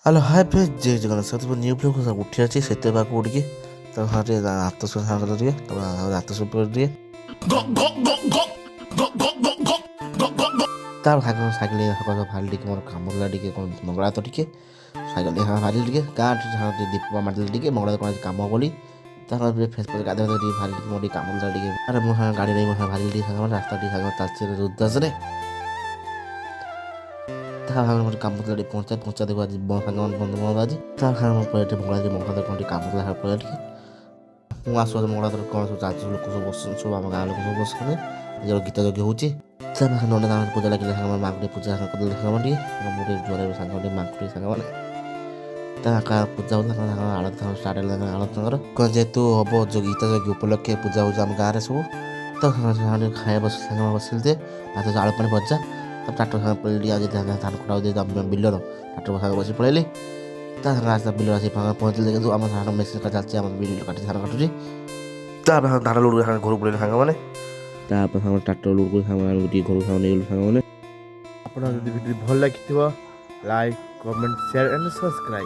Hello high friend ଜୟ ଜଗନ୍ନାଥ ସତ new film ସବୁ ଉଠି ଅଛି ସେତେ ପାଖକୁ ଉଠିକି ତ ଟିକେ ହାତ ସାଙ୍ଗ ଟିକେ ହାତ ସୁପ ଟିକେ ତାର ସାଇକେଲ ଭାଲି ଟିକେ ମୋର କାମ କଲା ଟିକେ କ'ଣ ମଙ୍ଗଳା ତ ଟିକେ ସାଇକେଲ ଭାଲି ଟିକେ ଗାଁ ଟିକେ ଦୀପ ମାରିଦେଲି ଟିକେ ମଙ୍ଗଳା କ'ଣ କାମ କଲି ତାଙ୍କର ଫେସବୁକ୍ ଗାଧୋଇ ଟିକେ ଭାଲି ଟିକେ ମୋର ଟିକେ କାମ କଲା ଟିକେ ଆରେ ମୋ ସାଙ୍ଗେ ଗାଡ଼ି ନେଇ ମୋ ସାଙ୍ଗେ ଭାଲି ଟିକେ ସାଙ୍ଗ ରାସ୍ତା ଟିକେ ସାଙ୍ଗ ତାଲଚେର ରୁଦାସରେ ତା ସାଙ୍ଗରେ କାମ ଥିଲା ଟିକେ ପହଞ୍ଚା ଦେବ ଆଜି ସାଙ୍ଗମାନେ ବନ୍ଧୁବାନ୍ଧବ ଆଜି ତା ସାଙ୍ଗରେ ପଳେଇ ଟିକେ ମଙ୍ଗଳା କ'ଣ ଟିକେ କାମ ଥିଲା ପଳେଇ ଟିକେ ମୁଁ ଆସୁ ମଙ୍ଗଳା କ'ଣ ସବୁ ଚାଲିଛି ଲୋକ ସବୁ ବସୁଛନ୍ତି ସବୁ ଆମ ଗାଁ ଲୋକ ସବୁ ବସୁଛନ୍ତି ଆଜି ଗୀତ ଯଜ୍ଞ ହେଉଛି ତା ପାଖରେ ନଣ୍ଡା ତାଙ୍କର ପୂଜା ଲାଗିଲା ସାଙ୍ଗମାନେ ମାଙ୍କୁ ଟିକେ ପୂଜା କରିଦେଲେ ସାଙ୍ଗମାନେ ଟିକେ ମୁଁ ଟିକେ ଜ୍ୱର ସାଙ୍ଗ ଟିକେ ମାଙ୍କୁ ଟିକେ ସାଙ୍ଗମାନେ ତା ପୂଜା ହେଉଛି ତାଙ୍କର ଆଳତି ଷ୍ଟାର୍ଟ ହେଲା ଆଳତି ତାଙ୍କର କ'ଣ ଯେହେତୁ ହବ ଗୀତ ଯଜ୍ଞ ଉପଲକ୍ଷେ ପୂଜା ହେଉଛି ଆମ ଗାଁରେ ସବୁ ତ ଖାଇବା ବସି ସାଙ୍ଗମାନେ ବସିଲେ ଭାତ ଆଳୁ ପାଣି ଭଜା ଟ୍ରାକ୍ଟର ସାଙ୍ଗେ ପଳେଇଲି ଆଜି ଧାନ କଟା ବିଲର ଟ୍ରାକ୍ଟର ସାଙ୍ଗେ ବସି ପଳେଇଲି ତା ସାଙ୍ଗେ ଆସିଲା ବିଲର ଆସି ପହଞ୍ଚିଲେ କିନ୍ତୁ ଆମ ଧାନ ମେସିନ୍ ଚାଲିଛି ଆମ ବିଲ କାଟି ଧାନ କାଟୁଛି ତାପରେ ଧାନ ଲୁଡ଼ୁ ସାଙ୍ଗେ ଘରକୁ ପଳେଇଲେ ସାଙ୍ଗମାନେ ତାପରେ ସାଙ୍ଗ ଟ୍ରାକ୍ଟର ଲୁଡ଼ୁ ସାଙ୍ଗମାନେ ଟିକେ ଘରକୁ ସାଙ୍ଗ ନେଇଗଲୁ ସାଙ୍ଗମାନେ। ଆପଣ ଯଦି ଭିଡ଼ିଓ ଭଲ ଲାଗିଥିବ like comment share and subscribe.